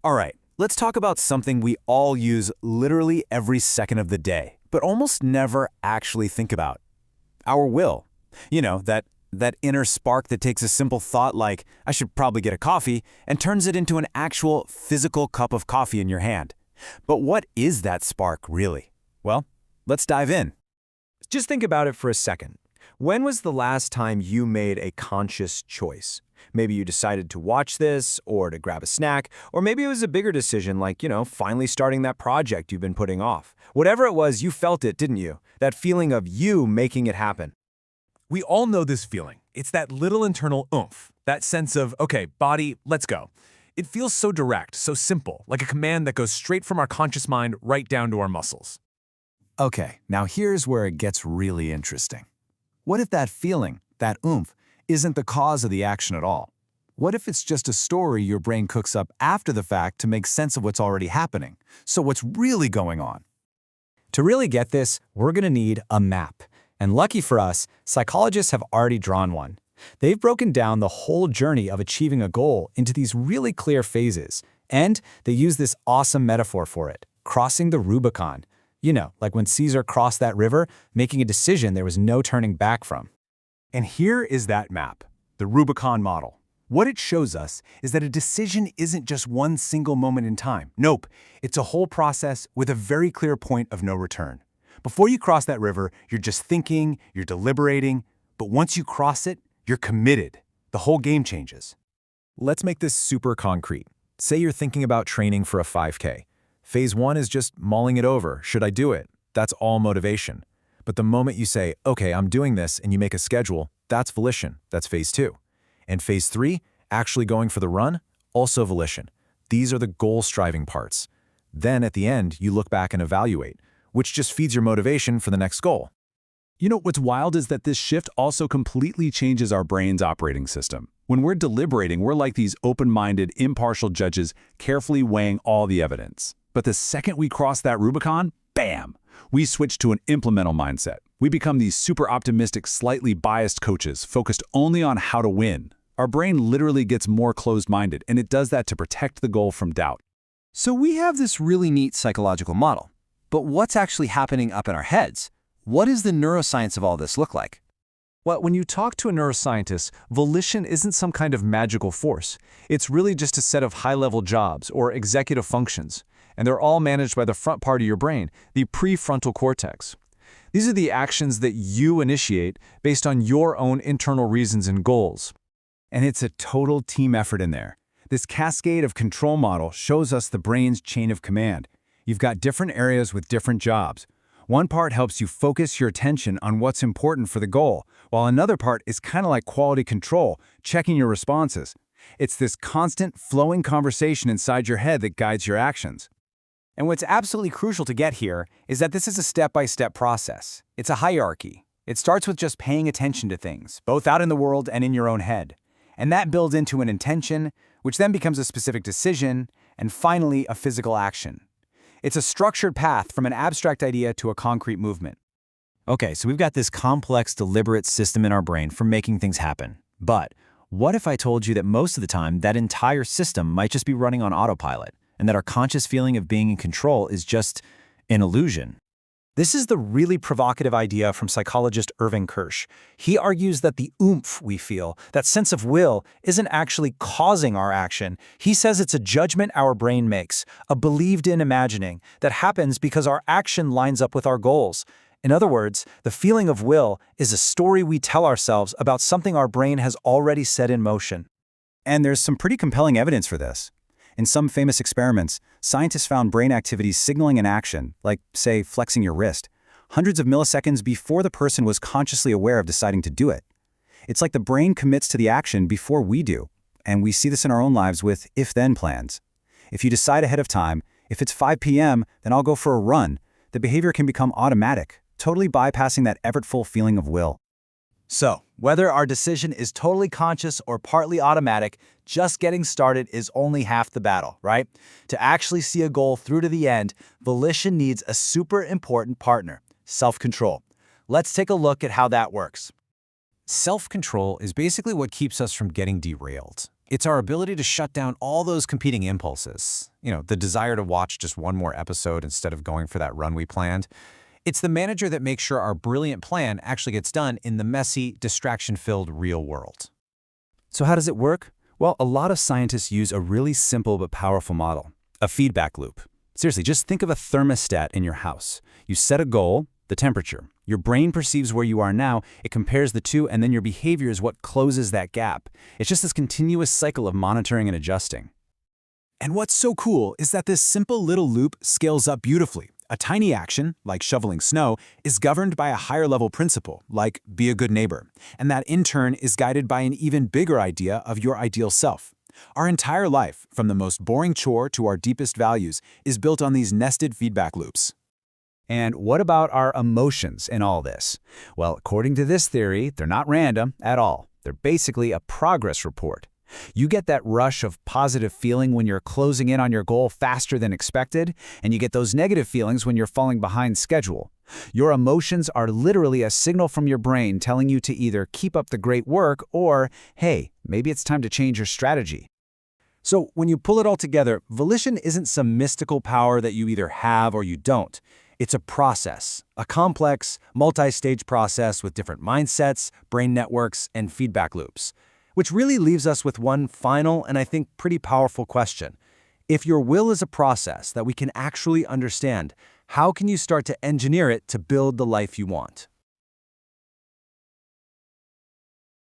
All right, let's talk about something we all use literally every second of the day, but almost never actually think about. Our will. You know, that inner spark that takes a simple thought like, I should probably get a coffee, and turns it into an actual physical cup of coffee in your hand. But what is that spark, really? Well, let's dive in. Just think about it for a second. When was the last time you made a conscious choice? Maybe you decided to watch this, or to grab a snack, or maybe it was a bigger decision like, finally starting that project you've been putting off. Whatever it was, you felt it, didn't you? That feeling of you making it happen. We all know this feeling. It's that little internal oomph, that sense of, okay, body, let's go. It feels so direct, so simple, like a command that goes straight from our conscious mind right down to our muscles. Okay, now here's where it gets really interesting. What if that feeling, that oomph, isn't the cause of the action at all? What if it's just a story your brain cooks up after the fact to make sense of what's already happening? So what's really going on? To really get this, we're going to need a map. And lucky for us, psychologists have already drawn one. They've broken down the whole journey of achieving a goal into these really clear phases. And they use this awesome metaphor for it, crossing the Rubicon. You know, like when Caesar crossed that river, making a decision there was no turning back from. And here is that map, the Rubicon model. What it shows us is that a decision isn't just one single moment in time. Nope, it's a whole process with a very clear point of no return. Before you cross that river, you're just thinking, you're deliberating, but once you cross it, you're committed. The whole game changes. Let's make this super concrete. Say you're thinking about training for a 5K. Phase 1 is just mulling it over. Should I do it? That's all motivation. But the moment you say, okay, I'm doing this, and you make a schedule, that's volition. That's phase 2. And phase 3, actually going for the run, also volition. These are the goal-striving parts. Then at the end, you look back and evaluate, which just feeds your motivation for the next goal. You know, what's wild is that this shift also completely changes our brain's operating system. When we're deliberating, we're like these open-minded, impartial judges carefully weighing all the evidence. But the second we cross that Rubicon, bam! We switch to an implemental mindset. We become these super optimistic, slightly biased coaches focused only on how to win. Our brain literally gets more closed-minded, and it does that to protect the goal from doubt. So we have this really neat psychological model. But what's actually happening up in our heads? What does the neuroscience of all this look like? Well, when you talk to a neuroscientist, volition isn't some kind of magical force. It's really just a set of high-level jobs or executive functions, and they're all managed by the front part of your brain, the prefrontal cortex. These are the actions that you initiate based on your own internal reasons and goals. And it's a total team effort in there. This cascade of control model shows us the brain's chain of command. You've got different areas with different jobs. One part helps you focus your attention on what's important for the goal, while another part is kind of like quality control, checking your responses. It's this constant, flowing conversation inside your head that guides your actions. And what's absolutely crucial to get here is that this is a step-by-step process. It's a hierarchy. It starts with just paying attention to things, both out in the world and in your own head. And that builds into an intention, which then becomes a specific decision, and finally, a physical action. It's a structured path from an abstract idea to a concrete movement. Okay, so we've got this complex, deliberate system in our brain for making things happen. But what if I told you that most of the time that entire system might just be running on autopilot, and that our conscious feeling of being in control is just an illusion? This is the really provocative idea from psychologist Irving Kirsch. He argues that the oomph we feel, that sense of will, isn't actually causing our action. He says it's a judgment our brain makes, a believed-in imagining that happens because our action lines up with our goals. In other words, the feeling of will is a story we tell ourselves about something our brain has already set in motion. And there's some pretty compelling evidence for this. In some famous experiments, scientists found brain activities signaling an action, like, say, flexing your wrist, hundreds of milliseconds before the person was consciously aware of deciding to do it. It's like the brain commits to the action before we do, and we see this in our own lives with if-then plans. If you decide ahead of time, if it's 5 p.m., then I'll go for a run, the behavior can become automatic, totally bypassing that effortful feeling of will. So, whether our decision is totally conscious or partly automatic, just getting started is only half the battle, right? To actually see a goal through to the end, volition needs a super important partner, self-control. Let's take a look at how that works. Self-control is basically what keeps us from getting derailed. It's our ability to shut down all those competing impulses. The desire to watch just one more episode instead of going for that run we planned. It's the manager that makes sure our brilliant plan actually gets done in the messy, distraction-filled real world. So how does it work? Well, a lot of scientists use a really simple but powerful model, a feedback loop. Seriously, just think of a thermostat in your house. You set a goal, the temperature. Your brain perceives where you are now, it compares the two, and then your behavior is what closes that gap. It's just this continuous cycle of monitoring and adjusting. And what's so cool is that this simple little loop scales up beautifully. A tiny action, like shoveling snow, is governed by a higher-level principle, like be a good neighbor. And that, in turn, is guided by an even bigger idea of your ideal self. Our entire life, from the most boring chore to our deepest values, is built on these nested feedback loops. And what about our emotions in all this? Well, according to this theory, they're not random at all. They're basically a progress report. You get that rush of positive feeling when you're closing in on your goal faster than expected, and you get those negative feelings when you're falling behind schedule. Your emotions are literally a signal from your brain telling you to either keep up the great work or, hey, maybe it's time to change your strategy. So when you pull it all together, volition isn't some mystical power that you either have or you don't. It's a process, a complex, multi-stage process with different mindsets, brain networks, and feedback loops. Which really leaves us with one final and I think pretty powerful question. If your will is a process that we can actually understand, how can you start to engineer it to build the life you want?